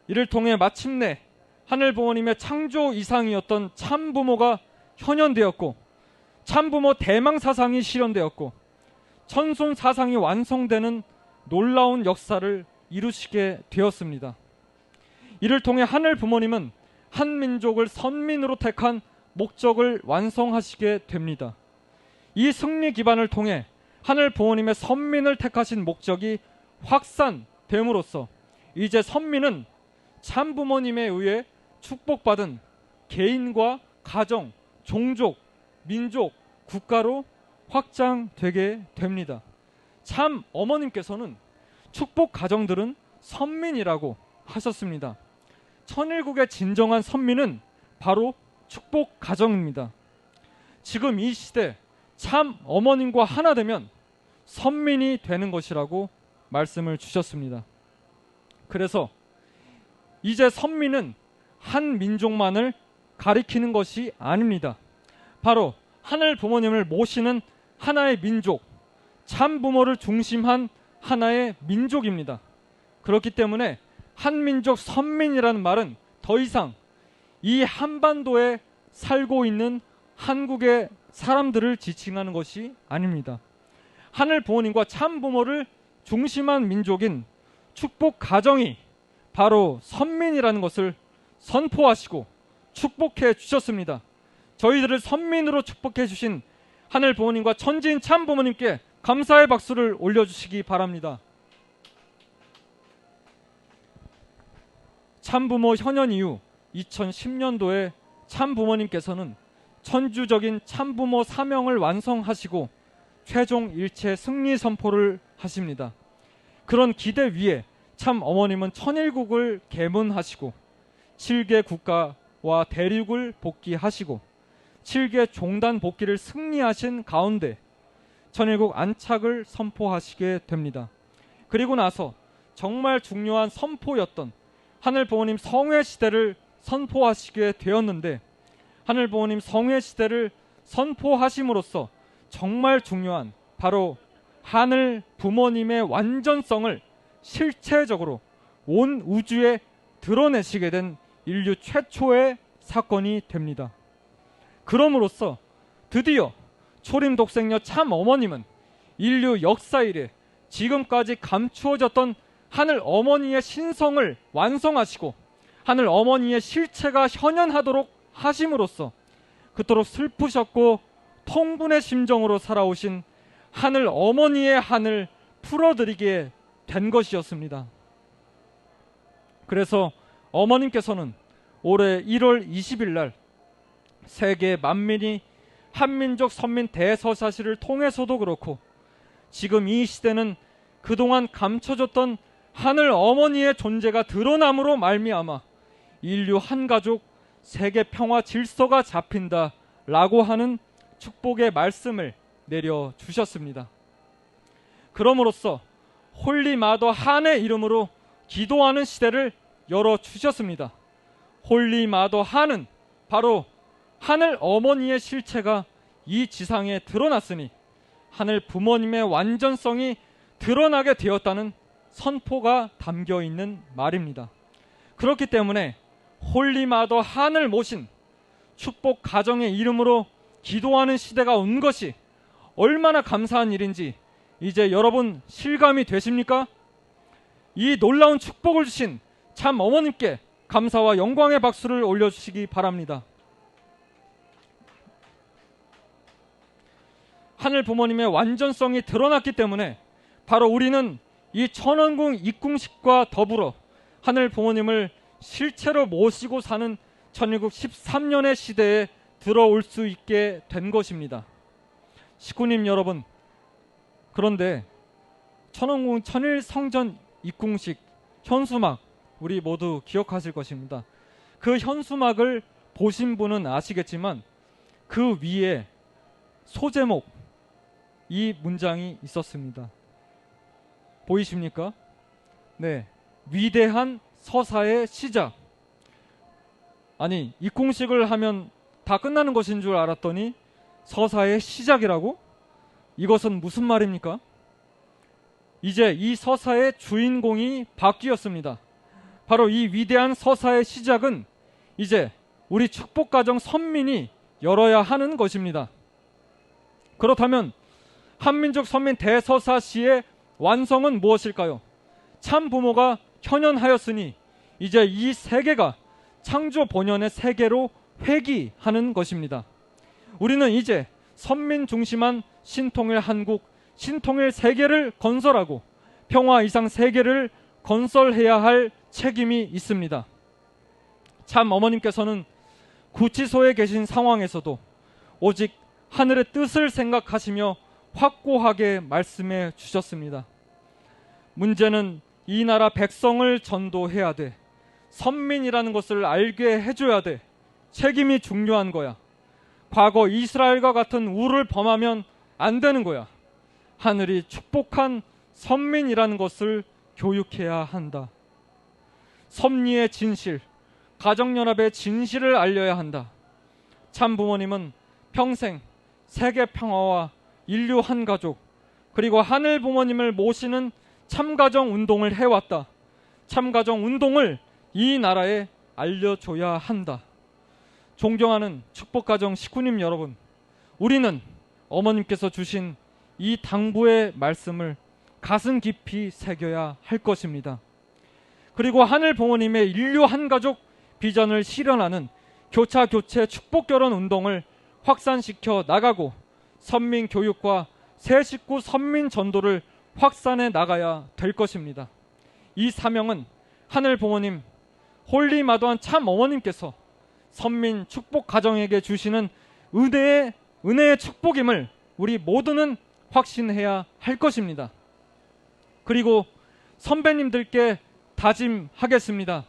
이를 통해 마침내 하늘 부모님의 창조 이상이었던 참부모가 현현되었고 참부모 대망 사상이 실현되었고 천손 사상이 완성되는 놀라운 역사를 이루시게 되었습니다. 이를 통해 하늘 부모님은 한 민족을 선민으로 택한 목적을 완성하시게 됩니다. 이 승리 기반을 통해 하늘 부모님의 선민을 택하신 목적이 확산됨으로써 이제 선민은 참 부모님에 의해 축복받은 개인과 가정, 종족, 민족, 국가로 확장되게 됩니다. 참 어머님께서는 축복 가정들은 선민이라고 하셨습니다. 천일국의 진정한 선민은 바로 축복 가정입니다. 지금 이 시대 참 어머님과 하나 되면 선민이 되는 것이라고 말씀을 주셨습니다. 그래서 이제 선민은 한 민족만을 가리키는 것이 아닙니다. 바로 하늘 부모님을 모시는 하나의 민족, 참 부모를 중심한 하나의 민족입니다. 그렇기 때문에 한민족 선민이라는 말은 더 이상 이 한반도에 살고 있는 한국의 사람들을 지칭하는 것이 아닙니다. 하늘 부모님과 참 부모를 중심한 민족인 축복 가정이 바로 선민이라는 것을 선포하시고 축복해 주셨습니다. 저희들을 선민으로 축복해 주신 하늘 부모님과 천지인 참 부모님께 감사의 박수를 올려주시기 바랍니다. 참부모 현현 이후 2010년도에 참부모님께서는 천주적인 참부모 사명을 완성하시고 최종 일체 승리 선포를 하십니다. 그런 기대 위에 참 어머님은 천일국을 개문하시고 7개 국가와 대륙을 복귀하시고 7개 종단 복귀를 승리하신 가운데 천일국 안착을 선포하시게 됩니다. 그리고 나서 정말 중요한 선포였던 하늘 부모님 성회 시대를 선포하시게 되었는데 하늘 부모님 성회 시대를 선포하심으로써 정말 중요한 바로 하늘 부모님의 완전성을 실체적으로 온 우주에 드러내시게 된 인류 최초의 사건이 됩니다. 그럼으로써 드디어 초림 독생녀 참 어머님은 인류 역사 이래 지금까지 감추어졌던 하늘 어머니의 신성을 완성하시고 하늘 어머니의 실체가 현현하도록 하심으로써 그토록 슬프셨고 통분의 심정으로 살아오신 하늘 어머니의 한을 풀어드리게 된 것이었습니다. 그래서 어머님께서는 올해 1월 20일 날 세계 만민이 한민족 선민 대서사시를 통해서도 그렇고 지금 이 시대는 그동안 감춰졌던 하늘 어머니의 존재가 드러남으로 말미암아 인류 한 가족 세계 평화 질서가 잡힌다 라고 하는 축복의 말씀을 내려주셨습니다. 그럼으로써 홀리 마더 한의 이름으로 기도하는 시대를 열어주셨습니다. 홀리 마더 한은 바로 하늘 어머니의 실체가 이 지상에 드러났으니 하늘 부모님의 완전성이 드러나게 되었다는 선포가 담겨 있는 말입니다. 그렇기 때문에 홀리 마더 한을 모신 축복 가정의 이름으로 기도하는 시대가 온 것이 얼마나 감사한 일인지 이제 여러분 실감이 되십니까? 이 놀라운 축복을 주신 참 어머님께 감사와 영광의 박수를 올려주시기 바랍니다. 하늘 부모님의 완전성이 드러났기 때문에 바로 우리는 이 천원궁 입궁식과 더불어 하늘 부모님을 실체로 모시고 사는 천일국 13년의 시대에 들어올 수 있게 된 것입니다. 식구님 여러분, 그런데 천원궁 천일성전 입궁식 현수막 우리 모두 기억하실 것입니다. 그 현수막을 보신 분은 아시겠지만 그 위에 소제목 이 문장이 있었습니다. 보이십니까? 네, 위대한 서사의 시작. 아니, 입공식을 하면 다 끝나는 것인 줄 알았더니 서사의 시작이라고? 이것은 무슨 말입니까? 이제 이 서사의 주인공이 바뀌었습니다. 바로 이 위대한 서사의 시작은 이제 우리 축복가정 선민이 열어야 하는 것입니다. 그렇다면 한민족 선민 대서사시의 완성은 무엇일까요? 참 부모가 현현하였으니 이제 이 세계가 창조 본연의 세계로 회귀하는 것입니다. 우리는 이제 선민 중심한 신통일 한국, 신통일 세계를 건설하고 평화 이상 세계를 건설해야 할 책임이 있습니다. 참 어머님께서는 구치소에 계신 상황에서도 오직 하늘의 뜻을 생각하시며 확고하게 말씀해 주셨습니다. 문제는 이 나라 백성을 전도해야 돼. 선민이라는 것을 알게 해줘야 돼. 책임이 중요한 거야. 과거 이스라엘과 같은 우를 범하면 안 되는 거야. 하늘이 축복한 선민이라는 것을 교육해야 한다. 섭리의 진실, 가정연합의 진실을 알려야 한다. 참 부모님은 평생 세계 평화와 인류 한 가족, 그리고 하늘 부모님을 모시는 참가정 운동을 해왔다. 참가정 운동을 이 나라에 알려줘야 한다. 존경하는 축복가정 식구님 여러분, 우리는 어머님께서 주신 이 당부의 말씀을 가슴 깊이 새겨야 할 것입니다. 그리고 하늘 부모님의 인류 한 가족 비전을 실현하는 교차 교체 축복 결혼 운동을 확산시켜 나가고 선민 교육과 새 식구 선민 전도를 확산해 나가야 될 것입니다. 이 사명은 하늘 부모님, 홀리마도한 참 어머님께서 선민 축복 가정에게 주시는 은혜의 축복임을 우리 모두는 확신해야 할 것입니다. 그리고 선배님들께 다짐하겠습니다.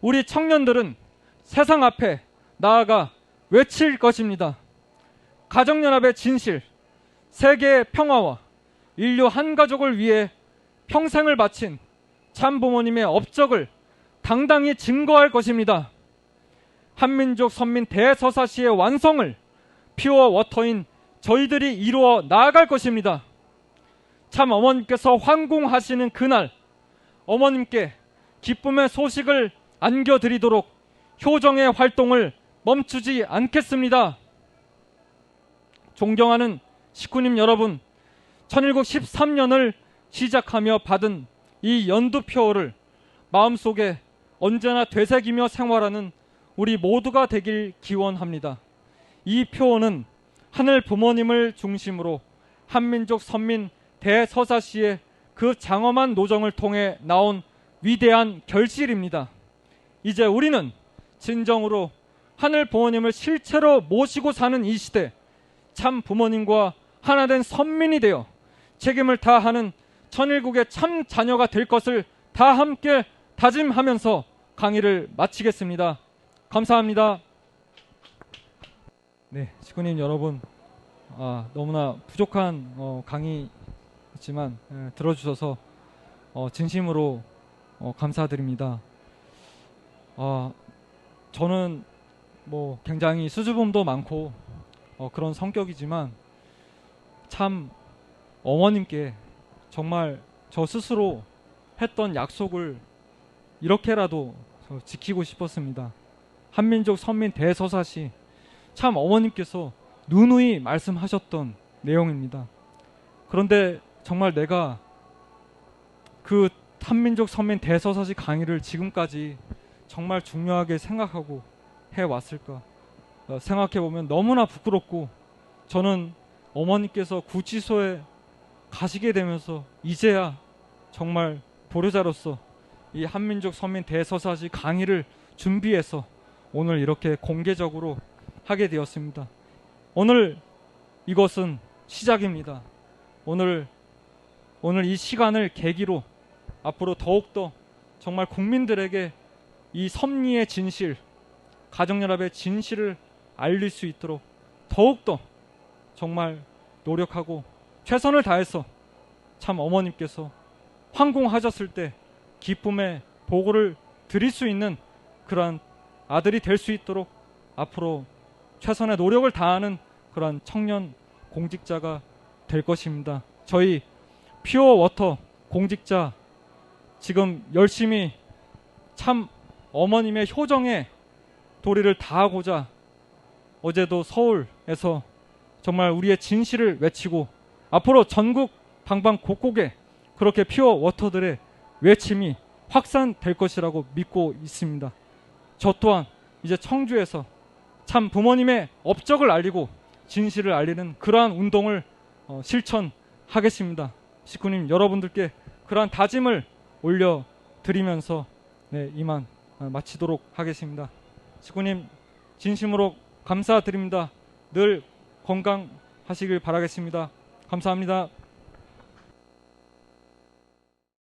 우리 청년들은 세상 앞에 나아가 외칠 것입니다. 가정연합의 진실, 세계의 평화와 인류 한 가족을 위해 평생을 바친 참 부모님의 업적을 당당히 증거할 것입니다. 한민족 선민 대서사시의 완성을 피워 워터인 저희들이 이루어 나아갈 것입니다. 참 어머님께서 환궁하시는 그날 어머님께 기쁨의 소식을 안겨드리도록 효정의 활동을 멈추지 않겠습니다. 존경하는 식구님 여러분, 1713년을 시작하며 받은 이 연두표를 마음속에 언제나 되새기며 생활하는 우리 모두가 되길 기원합니다. 이 표어는 하늘 부모님을 중심으로 한민족 선민 대서사시의 그 장엄한 노정을 통해 나온 위대한 결실입니다. 이제 우리는 진정으로 하늘 부모님을 실체로 모시고 사는 이 시대, 참 부모님과 하나된 선민이 되어 책임을 다하는 천일국의 참 자녀가 될 것을 다 함께 다짐하면서 강의를 마치겠습니다. 감사합니다. 네, 식구님 여러분, 너무나 부족한 강의였지만 들어주셔서 진심으로 감사드립니다. 저는 굉장히 수줍음도 많고 그런 성격이지만 참 어머님께 정말 저 스스로 했던 약속을 이렇게라도 지키고 싶었습니다. 한민족 선민 대서사시, 참 어머님께서 누누이 말씀하셨던 내용입니다. 그런데 정말 내가 그 한민족 선민 대서사시 강의를 지금까지 정말 중요하게 생각하고 해왔을까 생각해보면 너무나 부끄럽고, 저는 어머니께서 구치소에 가시게 되면서 이제야 정말 보류자로서 이 한민족 선민 대서사시 강의를 준비해서 오늘 이렇게 공개적으로 하게 되었습니다. 오늘 이것은 시작입니다. 오늘 이 시간을 계기로 앞으로 더욱더 정말 국민들에게 이 섭리의 진실, 가정연합의 진실을 알릴 수 있도록 더욱더 정말 노력하고 최선을 다해서 참 어머님께서 황공하셨을 때 기쁨의 보고를 드릴 수 있는 그러한 아들이 될 수 있도록 앞으로 최선의 노력을 다하는 그러한 청년 공직자가 될 것입니다. 저희 퓨어워터 공직자 지금 열심히 참 어머님의 효정에 도리를 다하고자 어제도 서울에서 정말 우리의 진실을 외치고 앞으로 전국 방방곡곡에 그렇게 퓨어워터들의 외침이 확산될 것이라고 믿고 있습니다. 저 또한 이제 청주에서 참 부모님의 업적을 알리고 진실을 알리는 그러한 운동을 실천하겠습니다. 식구님 여러분들께 그러한 다짐을 올려드리면서 이만 마치도록 하겠습니다. 식구님 진심으로 감사드립니다. 늘 건강하시길 바라겠습니다. 감사합니다.